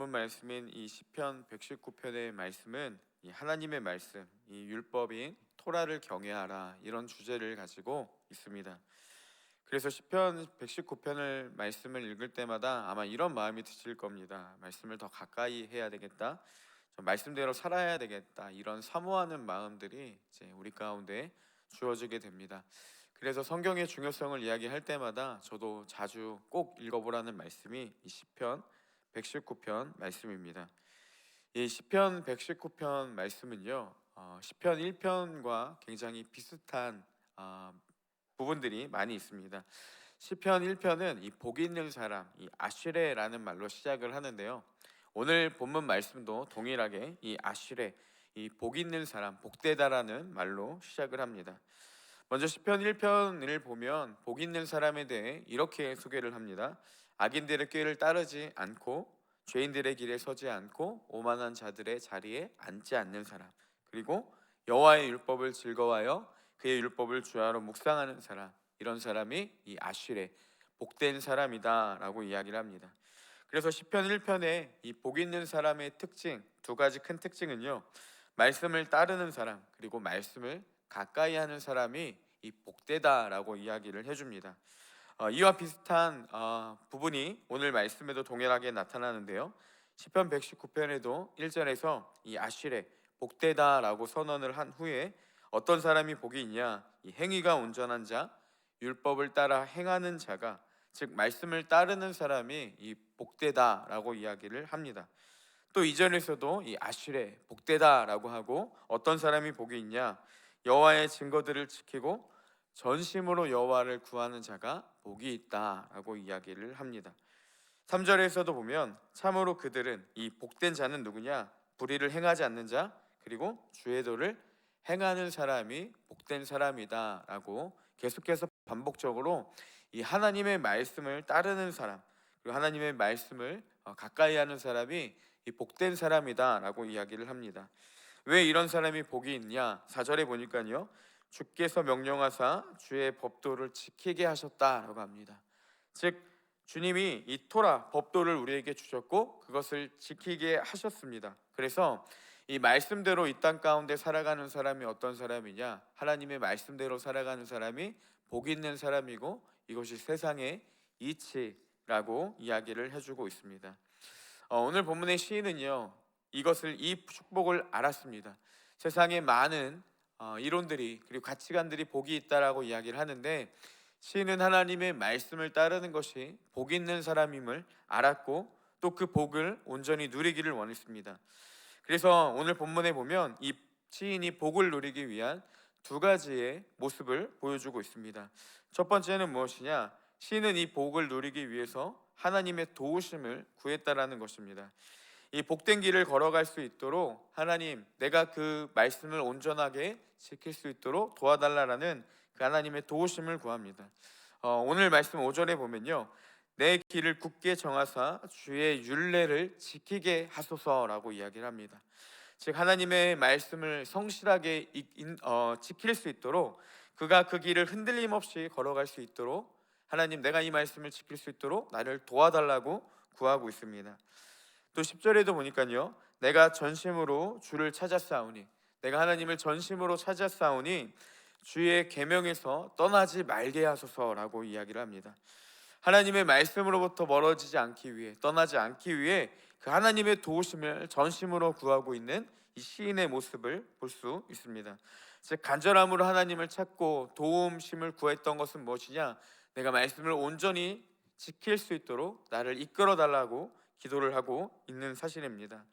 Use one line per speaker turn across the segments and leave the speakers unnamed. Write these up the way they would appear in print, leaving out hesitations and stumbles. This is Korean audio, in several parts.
본문 말씀인 이 시편 119편의 말씀은 이 하나님의 말씀, 이 율법인 토라를 경외하라 이런 주제를 가지고 있습니다. 그래서 시편 119편을 말씀을 읽을 때마다 아마 이런 마음이 드실 겁니다. 말씀을 더 가까이 해야 되겠다. 말씀대로 살아야 되겠다. 이런 사모하는 마음들이 이제 우리 가운데 주어지게 됩니다. 그래서 성경의 중요성을 이야기할 때마다 저도 자주 꼭 읽어보라는 말씀이 이 시편 119편 말씀입니다. 이 시편 119편 말씀은요, 시편 1편과 굉장히 비슷한 부분들이 많이 있습니다. 시편 1편은 이 복 있는 사람, 이 아쉬레라는 말로 시작을 하는데요. 오늘 본문 말씀도 동일하게 이 아쉬레, 이 복 있는 사람, 복되다라는 말로 시작을 합니다. 먼저 시편 1편을 보면 복 있는 사람에 대해 이렇게 소개를 합니다. 악인들의 꾀를 따르지 않고 죄인들의 길에 서지 않고 오만한 자들의 자리에 앉지 않는 사람, 그리고 여호와의 율법을 즐거워하여 그의 율법을 주야로 묵상하는 사람, 이런 사람이 이 아쉬레, 복된 사람이다라고 이야기를 합니다. 그래서 시편 1편에 이 복 있는 사람의 특징, 두 가지 큰 특징은요, 말씀을 따르는 사람, 그리고 말씀을 가까이 하는 사람이 이 복되다라고 이야기를 해줍니다. 이와 비슷한 부분이 오늘 말씀에도 동일하게 나타나는데요. 시편 119편에도 1절에서 이 아쉬레, 복되다라고 선언을 한 후에 어떤 사람이 복이 있냐, 이 행위가 온전한 자, 율법을 따라 행하는 자가, 즉 말씀을 따르는 사람이 이 복되다라고 이야기를 합니다. 또 2절에서도 이 아쉬레, 복되다라고 하고 어떤 사람이 복이 있냐, 여호와의 증거들을 지키고 전심으로 여호와를 구하는 자가 복이 있다라고 이야기를 합니다. 3절에서도 보면 참으로 그들은, 이 복된 자는 누구냐, 불의를 행하지 않는 자, 그리고 주의 도를 행하는 사람이 복된 사람이다라고 계속해서 반복적으로 이 하나님의 말씀을 따르는 사람, 그리고 하나님의 말씀을 가까이 하는 사람이 이 복된 사람이다라고 이야기를 합니다. 왜 이런 사람이 복이 있냐? 4절에 보니까요, 주께서 명령하사 주의 법도를 지키게 하셨다라고 합니다. 즉 주님이 이 토라 법도를 우리에게 주셨고 그것을 지키게 하셨습니다. 그래서 이 말씀대로 이 땅 가운데 살아가는 사람이 어떤 사람이냐? 하나님의 말씀대로 살아가는 사람이 복 있는 사람이고 이것이 세상의 이치라고 이야기를 해주고 있습니다. 오늘 본문의 시인은요, 이 축복을 알았습니다. 세상에 많은 이론들이, 그리고 가치관들이 복이 있다라고 이야기를 하는데 시인은 하나님의 말씀을 따르는 것이 복 있는 사람임을 알았고 또 그 복을 온전히 누리기를 원했습니다. 그래서 오늘 본문에 보면 이 시인이 복을 누리기 위한 두 가지의 모습을 보여주고 있습니다. 첫 번째는 무엇이냐? 시인은 이 복을 누리기 위해서 하나님의 도우심을 구했다라는 것입니다. 이 복된 길을 걸어갈 수 있도록 하나님, 내가 그 말씀을 온전하게 지킬 수 있도록 도와달라라는 그 하나님의 도우심을 구합니다. 오늘 말씀 5절에 보면요, 내 길을 굳게 정하사 주의 율례를 지키게 하소서라고 이야기를 합니다. 즉 하나님의 말씀을 성실하게 지킬 수 있도록, 그가 그 길을 흔들림 없이 걸어갈 수 있도록 하나님, 내가 이 말씀을 지킬 수 있도록 나를 도와달라고 구하고 있습니다. 또 10절에도 보니까요, 내가 전심으로 주를 찾았사오니, 내가 하나님을 전심으로 찾았사오니 주의 계명에서 떠나지 말게 하소서라고 이야기를 합니다. 하나님의 말씀으로부터 멀어지지 않기 위해, 떠나지 않기 위해 그 하나님의 도우심을 전심으로 구하고 있는 이 시인의 모습을 볼 수 있습니다. 즉 간절함으로 하나님을 찾고 도움심을 구했던 것은 무엇이냐? 내가 말씀을 온전히 지킬 수 있도록 나를 이끌어 달라고 기도를 하고 있는 사실입니다.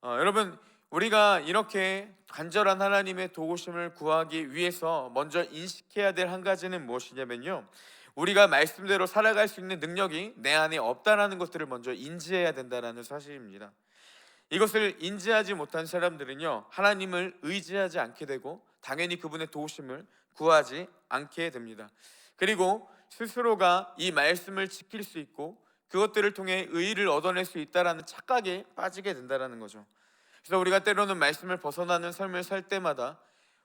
여러분, 우리가 이렇게 간절한 하나님의 도우심을 구하기 위해서 먼저 인식해야 될 한 가지는 무엇이냐면요, 우리가 말씀대로 살아갈 수 있는 능력이 내 안에 없다라는 것들을 먼저 인지해야 된다는 사실입니다. 이것을 인지하지 못한 사람들은요, 하나님을 의지하지 않게 되고 당연히 그분의 도우심을 구하지 않게 됩니다. 그리고 스스로가 이 말씀을 지킬 수 있고 그것들을 통해 의의를 얻어낼 수 있다라는 착각에 빠지게 된다는 거죠. 그래서 우리가 때로는 말씀을 벗어나는 삶을 살 때마다,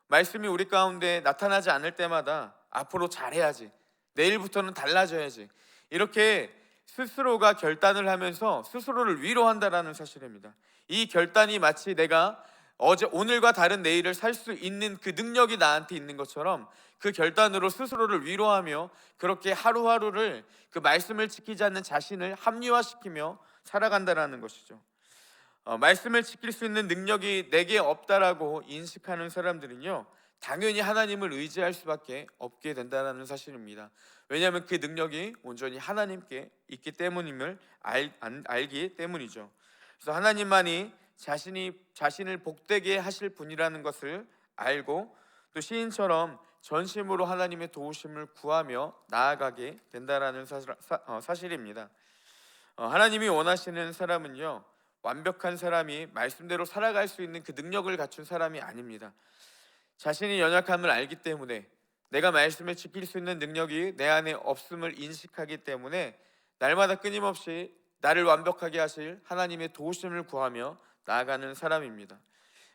말씀이 우리 가운데 나타나지 않을 때마다 앞으로 잘해야지, 내일부터는 달라져야지, 이렇게 스스로가 결단을 하면서 스스로를 위로한다라는 사실입니다. 이 결단이 마치 내가 오늘과 다른 내일을 살 수 있는 그 능력이 나한테 있는 것처럼 그 결단으로 스스로를 위로하며 그렇게 하루하루를 그 말씀을 지키지 않는 자신을 합리화시키며 살아간다라는 것이죠. 말씀을 지킬 수 있는 능력이 내게 없다라고 인식하는 사람들은요, 당연히 하나님을 의지할 수밖에 없게 된다는 사실입니다. 왜냐하면 그 능력이 온전히 하나님께 있기 때문임을 알기 때문이죠. 그래서 하나님만이 자신을 복되게 하실 분이라는 것을 알고 또 시인처럼 전심으로 하나님의 도우심을 구하며 나아가게 된다라는 사실입니다. 하나님이 원하시는 사람은요, 완벽한 사람이 말씀대로 살아갈 수 있는 그 능력을 갖춘 사람이 아닙니다. 자신이 연약함을 알기 때문에, 내가 말씀을 지킬 수 있는 능력이 내 안에 없음을 인식하기 때문에 날마다 끊임없이 나를 완벽하게 하실 하나님의 도우심을 구하며 나아가는 사람입니다.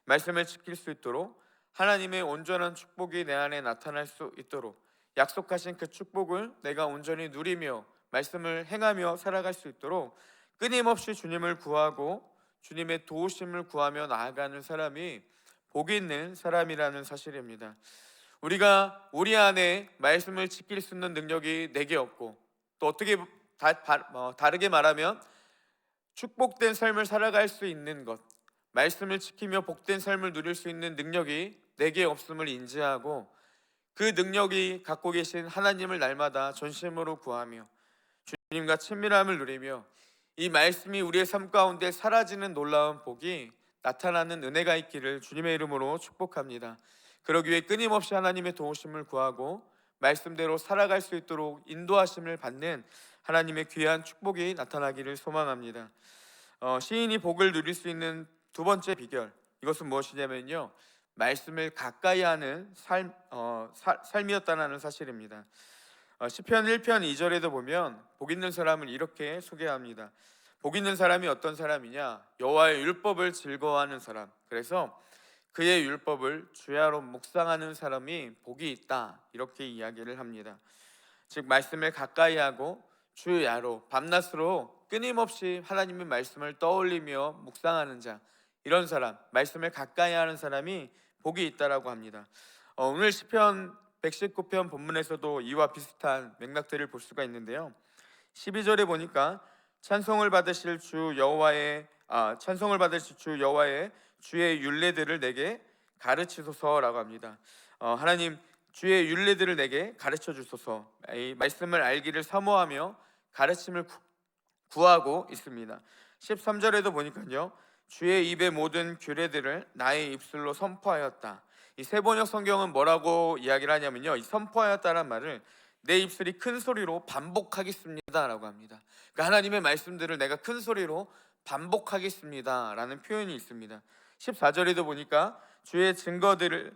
말씀을 지킬 수 있도록, 하나님의 온전한 축복이 내 안에 나타날 수 있도록, 약속하신 그 축복을 내가 온전히 누리며 말씀을 행하며 살아갈 수 있도록 끊임없이 주님을 구하고 주님의 도우심을 구하며 나아가는 사람이 복이 있는 사람이라는 사실입니다. 우리가 우리 안에 말씀을 지킬 수 있는 능력이 내게 없고, 또 어떻게 다르게 말하면 축복된 삶을 살아갈 수 있는 것, 말씀을 지키며 복된 삶을 누릴 수 있는 능력이 내게 없음을 인지하고 그 능력이 갖고 계신 하나님을 날마다 전심으로 구하며 주님과 친밀함을 누리며 이 말씀이 우리의 삶 가운데 사라지는 놀라운 복이 나타나는 은혜가 있기를 주님의 이름으로 축복합니다. 그러기 위해 끊임없이 하나님의 도우심을 구하고 말씀대로 살아갈 수 있도록 인도하심을 받는 하나님의 귀한 축복이 나타나기를 소망합니다. 시인이 복을 누릴 수 있는 두 번째 비결, 이것은 무엇이냐면요, 말씀을 가까이 하는 삶이었다는 사실입니다. 시편 1편 2절에도 보면 복 있는 사람을 이렇게 소개합니다. 복 있는 사람이 어떤 사람이냐? 여호와의 율법을 즐거워하는 사람. 그래서 그의 율법을 주야로 묵상하는 사람이 복이 있다, 이렇게 이야기를 합니다. 즉 말씀을 가까이 하고 주야로 밤낮으로 끊임없이 하나님의 말씀을 떠올리며 묵상하는 자, 이런 사람, 말씀을 가까이 하는 사람이 복이 있다라고 합니다. 오늘 시편 119편 본문에서도 이와 비슷한 맥락들을 볼 수가 있는데요. 12절에 보니까 찬송을 받으실 주 여호와의 주의 율례들을 내게 가르치소서라고 합니다. 하나님, 주의 율례들을 내게 가르쳐 주소서. 이 말씀을 알기를 사모하며 가르침을 구하고 있습니다. 13절에도 보니까요, 주의 입의 모든 규례들을 나의 입술로 선포하였다. 이 세번역 성경은 뭐라고 이야기를 하냐면요, 이 선포하였다란 말을 내 입술이 큰 소리로 반복하겠습니다 라고 합니다. 그러니까 하나님의 말씀들을 내가 큰 소리로 반복하겠습니다 라는 표현이 있습니다. 14절에도 보니까 주의 증거들의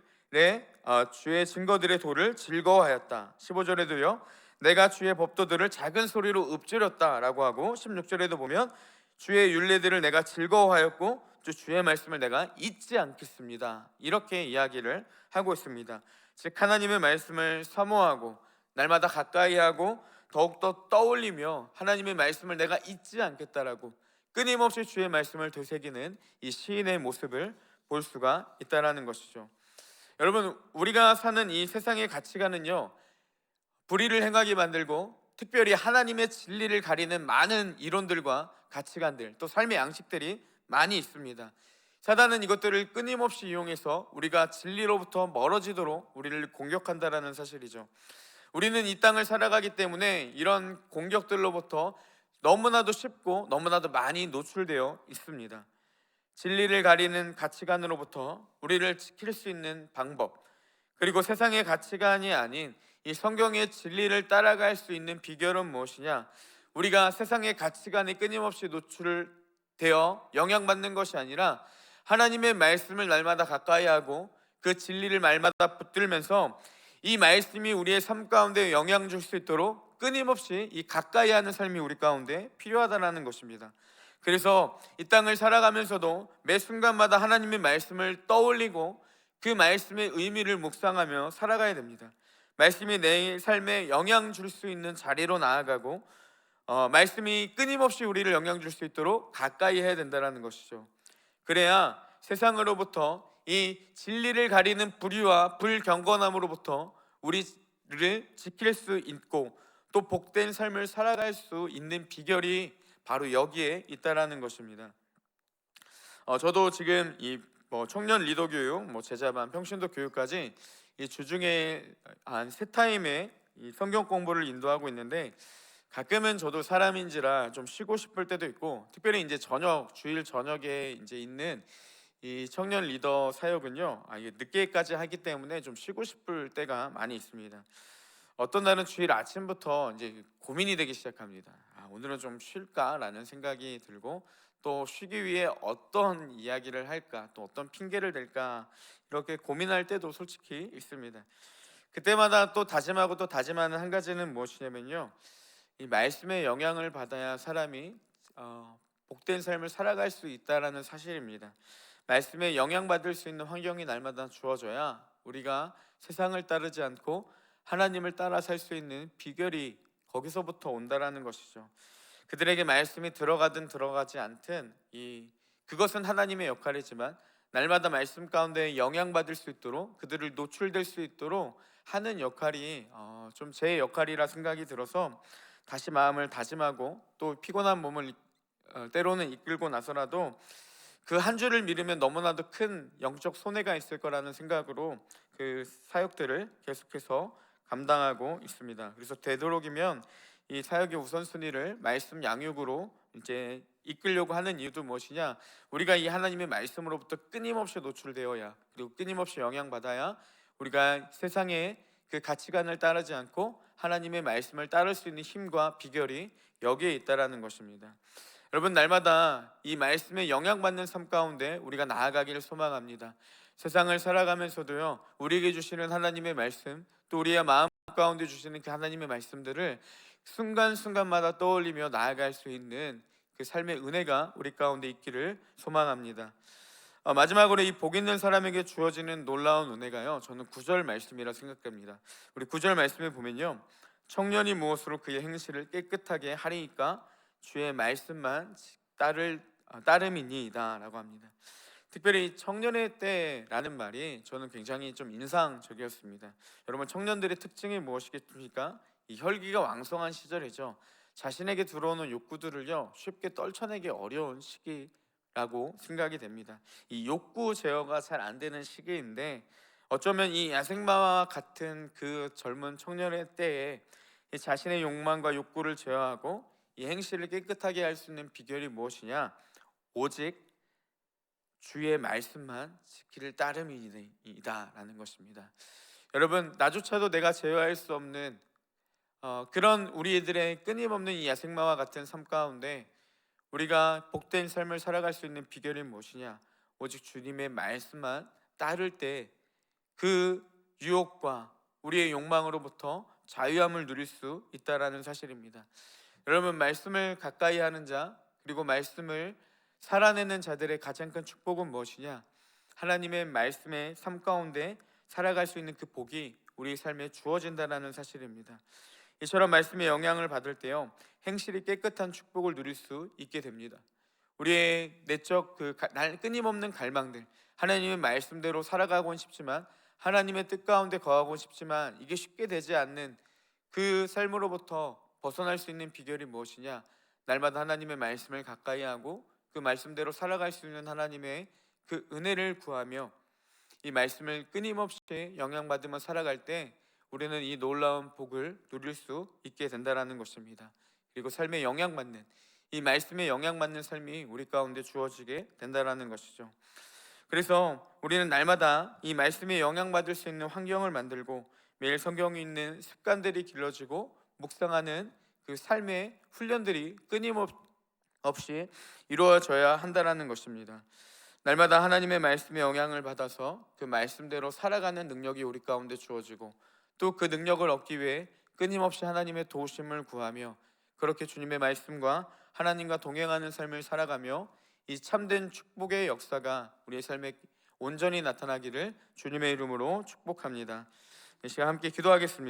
도를 즐거워하였다. 15절에도요, 내가 주의 법도들을 작은 소리로 읊조렸다 라고 하고, 16절에도 보면 주의 율례들을 내가 즐거워하였고 주의 말씀을 내가 잊지 않겠습니다, 이렇게 이야기를 하고 있습니다. 즉 하나님의 말씀을 사모하고 날마다 가까이 하고 더욱더 떠올리며 하나님의 말씀을 내가 잊지 않겠다라고 끊임없이 주의 말씀을 되새기는 이 시인의 모습을 볼 수가 있다는 것이죠. 여러분, 우리가 사는 이 세상의 가치관은요, 불의를 행하게 만들고 특별히 하나님의 진리를 가리는 많은 이론들과 가치관들, 또 삶의 양식들이 많이 있습니다. 사단은 이것들을 끊임없이 이용해서 우리가 진리로부터 멀어지도록 우리를 공격한다라는 사실이죠. 우리는 이 땅을 살아가기 때문에 이런 공격들로부터 너무나도 쉽고 너무나도 많이 노출되어 있습니다. 진리를 가리는 가치관으로부터 우리를 지킬 수 있는 방법, 그리고 세상의 가치관이 아닌 이 성경의 진리를 따라갈 수 있는 비결은 무엇이냐? 우리가 세상의 가치관에 끊임없이 노출되어 영향받는 것이 아니라 하나님의 말씀을 날마다 가까이 하고 그 진리를 날마다 붙들면서 이 말씀이 우리의 삶 가운데 영향 줄 수 있도록 끊임없이 이 가까이 하는 삶이 우리 가운데 필요하다는 것입니다. 그래서 이 땅을 살아가면서도 매 순간마다 하나님의 말씀을 떠올리고 그 말씀의 의미를 묵상하며 살아가야 됩니다. 말씀이 내 삶에 영향 줄 수 있는 자리로 나아가고 말씀이 끊임없이 우리를 영향 줄 수 있도록 가까이 해야 된다는 것이죠. 그래야 세상으로부터 이 진리를 가리는 불의와 불경건함으로부터 우리를 지킬 수 있고 또 복된 삶을 살아갈 수 있는 비결이 바로 여기에 있다라는 것입니다. 저도 지금 청년 리더 교육, 제자반, 평신도 교육까지 이 주중에 한 세 타임의 이 성경 공부를 인도하고 있는데, 가끔은 저도 사람인지라 좀 쉬고 싶을 때도 있고, 특별히 이제 주일 저녁에 이제 있는 이 청년 리더 사역은요, 이게 늦게까지 하기 때문에 좀 쉬고 싶을 때가 많이 있습니다. 어떤 날은 주일 아침부터 이제 고민이 되기 시작합니다. 오늘은 좀 쉴까라는 생각이 들고, 또 쉬기 위해 어떤 이야기를 할까, 또 어떤 핑계를 댈까, 이렇게 고민할 때도 솔직히 있습니다. 그때마다 또 다짐하고 또 다짐하는 한 가지는 무엇이냐면요, 이 말씀의 영향을 받아야 사람이 복된 삶을 살아갈 수 있다라는 사실입니다. 말씀에 영향받을 수 있는 환경이 날마다 주어져야 우리가 세상을 따르지 않고 하나님을 따라 살 수 있는 비결이 거기서부터 온다라는 것이죠. 그들에게 말씀이 들어가든 들어가지 않든 그것은 하나님의 역할이지만, 날마다 말씀 가운데 영향받을 수 있도록, 그들을 노출될 수 있도록 하는 역할이 좀 제 역할이라 생각이 들어서 다시 마음을 다짐하고, 또 피곤한 몸을 때로는 이끌고 나서라도 그 한 주를 미루면 너무나도 큰 영적 손해가 있을 거라는 생각으로 그 사역들을 계속해서 감당하고 있습니다. 그래서 되도록이면 이 사역의 우선순위를 말씀 양육으로 이제 이끌려고 하는 이유도 무엇이냐? 우리가 이 하나님의 말씀으로부터 끊임없이 노출되어야, 그리고 끊임없이 영향받아야 우리가 세상의 그 가치관을 따르지 않고 하나님의 말씀을 따를 수 있는 힘과 비결이 여기에 있다라는 것입니다. 여러분, 날마다 이 말씀에 영향받는 삶 가운데 우리가 나아가기를 소망합니다. 세상을 살아가면서도요, 우리에게 주시는 하나님의 말씀, 또 우리의 마음 가운데 주시는 그 하나님의 말씀들을 순간순간마다 떠올리며 나아갈 수 있는 그 삶의 은혜가 우리 가운데 있기를 소망합니다. 마지막으로 이 복 있는 사람에게 주어지는 놀라운 은혜가요, 저는 9절 말씀이라 생각됩니다. 우리 9절 말씀에 보면요, 청년이 무엇으로 그의 행실을 깨끗하게 하리이까 주의 말씀만 따름이니이다 라고 합니다. 특별히 청년의 때라는 말이 저는 굉장히 좀 인상적이었습니다. 여러분, 청년들의 특징이 무엇이겠습니까? 이 혈기가 왕성한 시절이죠. 자신에게 들어오는 욕구들을요, 쉽게 떨쳐내기 어려운 시기라고 생각이 됩니다. 이 욕구 제어가 잘 안 되는 시기인데, 어쩌면 이 야생마와 같은 그 젊은 청년의 때에 이 자신의 욕망과 욕구를 제어하고 이 행실을 깨끗하게 할 수 있는 비결이 무엇이냐? 오직 주의 말씀만 지키를 따름이다라는 것입니다. 여러분, 나조차도 내가 제어할 수 없는 그런 우리들의 끊임없는 이 야생마와 같은 삶 가운데 우리가 복된 삶을 살아갈 수 있는 비결이 무엇이냐? 오직 주님의 말씀만 따를 때 그 유혹과 우리의 욕망으로부터 자유함을 누릴 수 있다라는 사실입니다. 여러분, 말씀을 가까이 하는 자, 그리고 말씀을 살아내는 자들의 가장 큰 축복은 무엇이냐? 하나님의 말씀의 삶 가운데 살아갈 수 있는 그 복이 우리 삶에 주어진다는 사실입니다. 이처럼 말씀의 영향을 받을 때요, 행실이 깨끗한 축복을 누릴 수 있게 됩니다. 우리의 내적 끊임없는 갈망들, 하나님의 말씀대로 살아가고는 싶지만, 하나님의 뜻 가운데 거하고 싶지만 이게 쉽게 되지 않는 그 삶으로부터 벗어날 수 있는 비결이 무엇이냐? 날마다 하나님의 말씀을 가까이 하고 그 말씀대로 살아갈 수 있는 하나님의 그 은혜를 구하며 이 말씀을 끊임없이 영향받으며 살아갈 때 우리는 이 놀라운 복을 누릴 수 있게 된다는 것입니다. 그리고 삶에 영향받는, 이 말씀에 영향받는 삶이 우리 가운데 주어지게 된다는 것이죠. 그래서 우리는 날마다 이 말씀에 영향받을 수 있는 환경을 만들고 매일 성경이 있는 습관들이 길러지고 묵상하는 그 삶의 훈련들이 끊임없이 이루어져야 한다는 것입니다. 날마다 하나님의 말씀에 영향을 받아서 그 말씀대로 살아가는 능력이 우리 가운데 주어지고, 또 그 능력을 얻기 위해 끊임없이 하나님의 도우심을 구하며 그렇게 주님의 말씀과 하나님과 동행하는 삶을 살아가며 이 참된 축복의 역사가 우리의 삶에 온전히 나타나기를 주님의 이름으로 축복합니다. 이 시간 함께 기도하겠습니다.